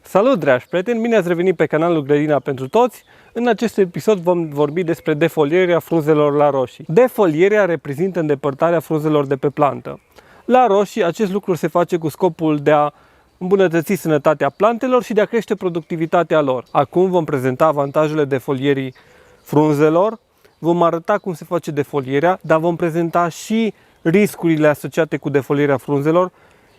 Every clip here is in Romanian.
Salut, dragi prieteni! Bine ați revenit pe canalul Grădina pentru Toți. În acest episod vom vorbi despre defolierea frunzelor la roșii. Defolierea reprezintă îndepărtarea frunzelor de pe plantă. La roșii, acest lucru se face cu scopul de a îmbunătăți sănătatea plantelor și de a crește productivitatea lor. Acum vom prezenta avantajele defolierii frunzelor, vom arăta cum se face defolierea, dar vom prezenta și riscurile asociate cu defolierea frunzelor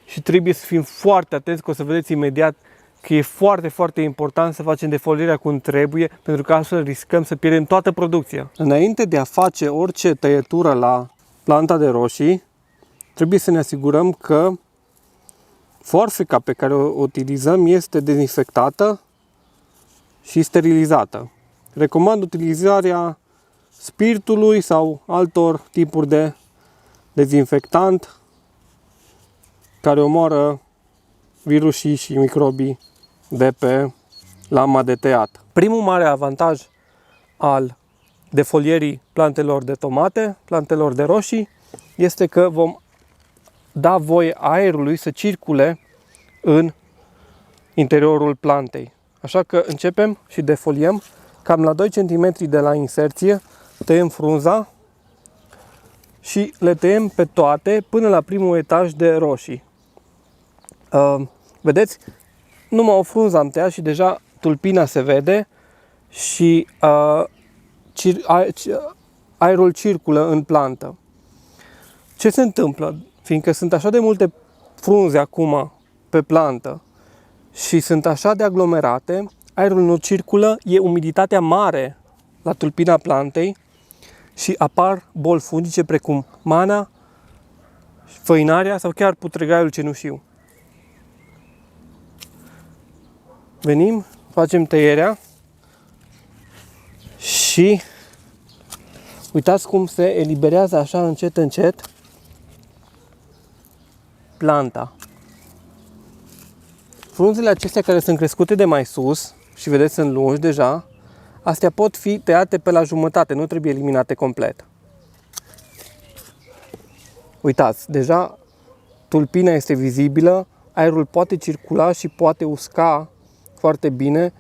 și trebuie să fim foarte atenți, că o să vedeți imediat că e foarte, foarte important să facem defolierea cum trebuie, pentru că altfel riscăm să pierdem toată producția. Înainte de a face orice tăietură la planta de roșii, trebuie să ne asigurăm că forfeca pe care o utilizăm este dezinfectată și sterilizată. Recomand utilizarea spiritului sau altor tipuri de dezinfectant care omoară virusii și microbii de pe lama de tăiat. Primul mare avantaj al defolierii plantelor de tomate, plantelor de roșii, este că vom da voie aerului să circule în interiorul plantei. Așa că începem și defoliem cam la 2 cm de la inserție, tăiem frunza și le tăiem pe toate până la primul etaj de roșii. Vedeți? Numai o frunză am tăiat și deja tulpina se vede și aerul circulă în plantă. Ce se întâmplă? Fiindcă sunt așa de multe frunze acum pe plantă și sunt așa de aglomerate, aerul nu circulă, e umiditatea mare la tulpina plantei și apar boli fungice precum mana, făinarea sau chiar putregaiul cenușiu. Venim, facem tăierea și uitați cum se eliberează așa încet, încet planta. Frunzele acestea care sunt crescute de mai sus și vedeți sunt lungi deja, astea pot fi tăiate pe la jumătate, nu trebuie eliminate complet. Uitați, deja tulpina este vizibilă, aerul poate circula și poate usca foarte bine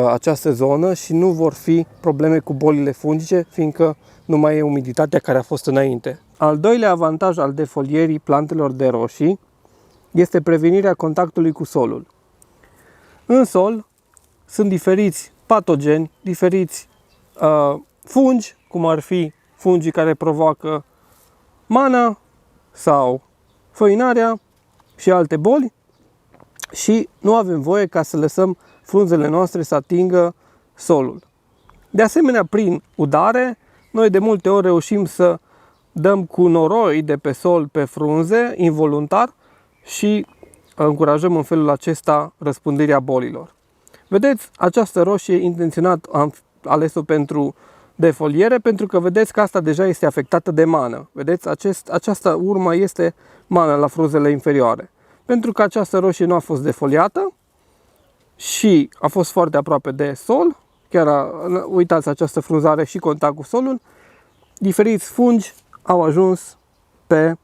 această zonă și nu vor fi probleme cu bolile fungice, fiindcă nu mai e umiditatea care a fost înainte. Al doilea avantaj al defolierii plantelor de roșii este prevenirea contactului cu solul. În sol sunt diferiți patogeni, diferiți fungi, cum ar fi fungii care provoacă mana sau făinarea și alte boli, și nu avem voie ca să lăsăm frunzele noastre să atingă solul. De asemenea, prin udare, noi de multe ori reușim să dăm cu noroi de pe sol pe frunze, involuntar, și încurajăm în felul acesta răspândirea bolilor. Vedeți, această roșie intenționat am ales-o pentru defoliere, pentru că vedeți că asta deja este afectată de mană. Vedeți, această urmă este mană la frunzele inferioare. Pentru că această roșie nu a fost defoliată și a fost foarte aproape de sol, uitați, această frunză are și contact cu solul, diferiți fungi au ajuns pe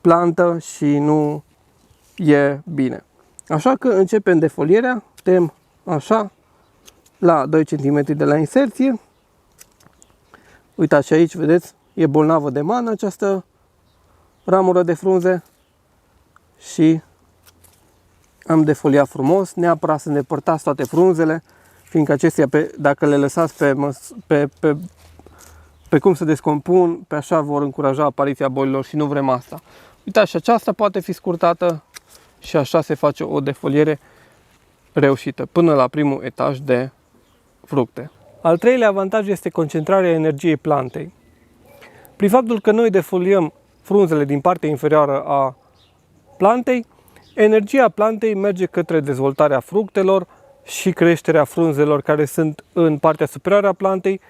plantă și nu e bine. Așa că începem defolierea, tăiem așa la 2 cm de la inserție. Uitați și aici, vedeți, e bolnavă de mană această ramură de frunze și am defoliat frumos, neapărat să îndepărtați toate frunzele, fiindcă acestea, dacă le lăsați pe cum se descompun, pe așa vor încuraja apariția bolilor și nu vrem asta. Uitați, și aceasta poate fi scurtată și așa se face o defoliere reușită, până la primul etaj de fructe. Al treilea avantaj este concentrarea energiei plantei. Prin faptul că noi defoliem frunzele din partea inferioară a plantei, energia plantei merge către dezvoltarea fructelor și creșterea frunzelor care sunt în partea superioară a plantei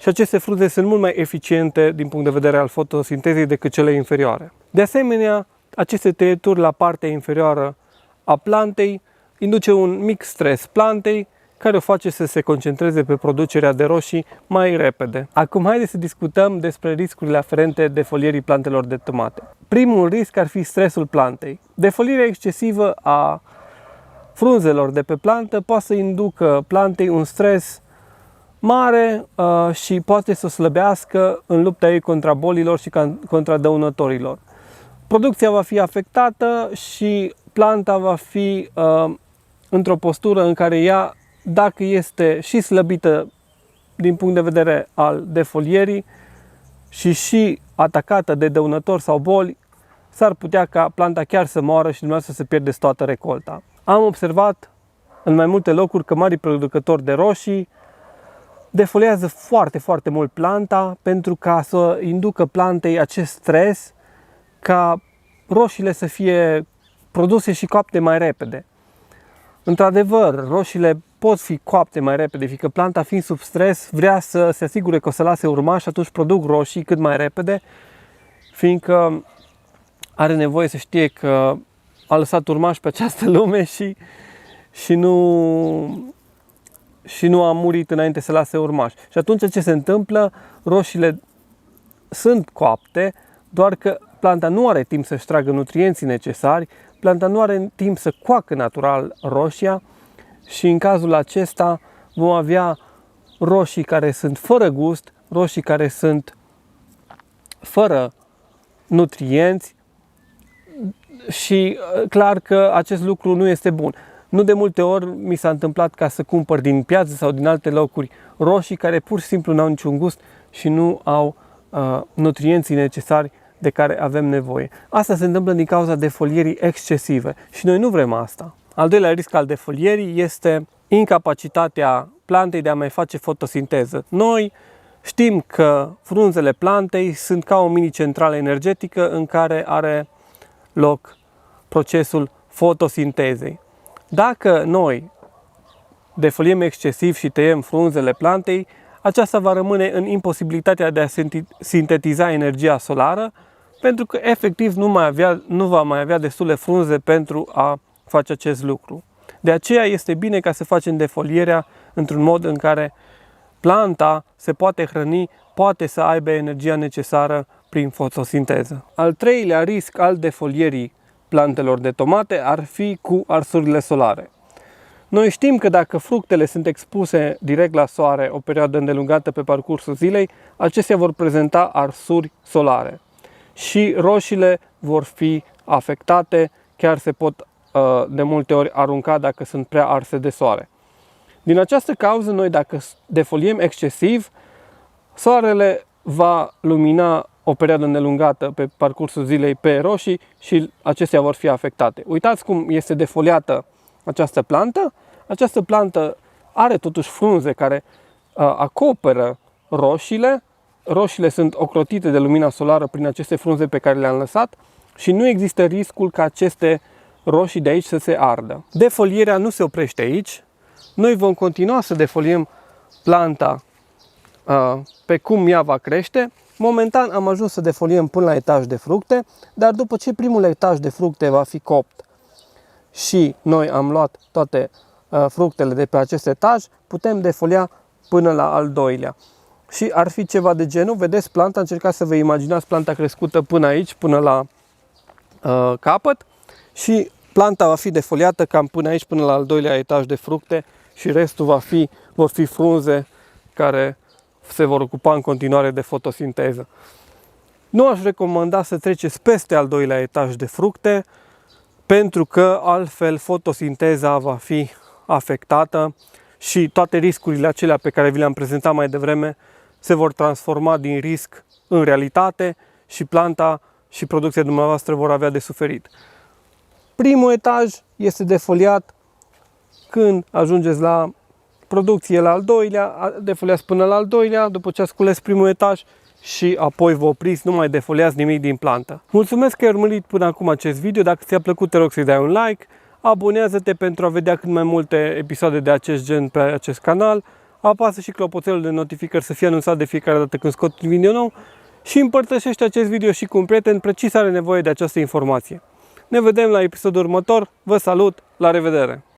și aceste frunze sunt mult mai eficiente din punct de vedere al fotosintezei decât cele inferioare. De asemenea, aceste tăieturi la partea inferioară a plantei induce un mic stres plantei care o face să se concentreze pe producerea de roșii mai repede. Acum haideți să discutăm despre riscurile aferente defolierii plantelor de tomate. Primul risc ar fi stresul plantei. Defolierea excesivă a frunzelor de pe plantă poate să inducă plantei un stres mare și poate să o slăbească în lupta ei contra bolilor și contra dăunătorilor. Producția va fi afectată și planta va fi într-o postură în care ea, dacă este și slăbită din punct de vedere al defolierii și atacată de dăunători sau boli, s-ar putea ca planta chiar să moară și dumneavoastră să pierdeți toată recolta. Am observat în mai multe locuri că mari producători de roșii defoliază foarte, foarte mult planta pentru ca să inducă plantei acest stres ca roșiile să fie produse și coapte mai repede. Într-adevăr, roșiile pot fi coapte mai repede, fiindcă planta, fiind sub stres, vrea să se asigure că o să lase urmași și atunci produc roșii cât mai repede, fiindcă are nevoie să știe că a lăsat urmași pe această lume și nu a murit înainte să lase urmași. Și atunci ce se întâmplă? Roșiile sunt coapte, doar că planta nu are timp să-și tragă nutrienții necesari, planta nu are timp să coacă natural roșia și în cazul acesta vom avea roșii care sunt fără gust, roșii care sunt fără nutrienți și clar că acest lucru nu este bun. Nu de multe ori mi s-a întâmplat ca să cumpăr din piață sau din alte locuri roșii care pur și simplu nu au niciun gust și nu au nutrienții necesari de care avem nevoie. Asta se întâmplă din cauza defolierii excesive și noi nu vrem asta. Al doilea risc al defolierii este incapacitatea plantei de a mai face fotosinteză. Noi știm că frunzele plantei sunt ca o mini-centrală energetică în care are loc procesul fotosintezei. Dacă noi defoliem excesiv și tăiem frunzele plantei, aceasta va rămâne în imposibilitatea de a sintetiza energia solară, pentru că efectiv nu va mai avea destule frunze pentru a face acest lucru. De aceea este bine ca să facem defolierea într-un mod în care planta se poate hrăni, poate să aibă energia necesară prin fotosinteză. Al treilea risc al defolierii plantelor de tomate ar fi cu arsurile solare. Noi știm că dacă fructele sunt expuse direct la soare o perioadă îndelungată pe parcursul zilei, acestea vor prezenta arsuri solare și roșiile vor fi afectate, chiar se pot de multe ori arunca dacă sunt prea arse de soare. Din această cauză, noi dacă defoliem excesiv, soarele va lumina o perioadă îndelungată pe parcursul zilei pe roșii și acestea vor fi afectate. Uitați cum este defoliată această plantă. Această plantă are totuși frunze care acoperă roșiile. Roșiile sunt ocrotite de lumina solară prin aceste frunze pe care le-am lăsat și nu există riscul ca aceste roșii de aici să se ardă. Defolierea nu se oprește aici. Noi vom continua să defoliem planta pe cum ea va crește. Momentan am ajuns să defoliem până la etaj de fructe, dar după ce primul etaj de fructe va fi copt și noi am luat toate fructele de pe acest etaj, putem defolia până la al doilea. Și ar fi ceva de genul, vedeți planta, încercați să vă imaginați planta crescută până aici, până la capăt și planta va fi defoliată cam până aici, până la al doilea etaj de fructe și restul vor fi frunze care se vor ocupa în continuare de fotosinteză. Nu aș recomanda să treceți peste al doilea etaj de fructe, pentru că altfel fotosinteza va fi afectată și toate riscurile acelea pe care vi le-am prezentat mai devreme se vor transforma din risc în realitate și planta și producția dumneavoastră vor avea de suferit. Primul etaj este defoliat când ajungeți la producție la al doilea, defoliați până la al doilea, după ce ați cules primul etaj și apoi vă opriți, nu mai defoliați nimic din plantă. Mulțumesc că ai urmărit până acum acest video, dacă ți-a plăcut te rog să-i dai un like, abonează-te pentru a vedea cât mai multe episoade de acest gen pe acest canal, apasă și clopoțelul de notificări să fie anunțat de fiecare dată când scot un video nou și împărtășește acest video și cu un prieten precis are nevoie de această informație. Ne vedem la episodul următor, vă salut, la revedere!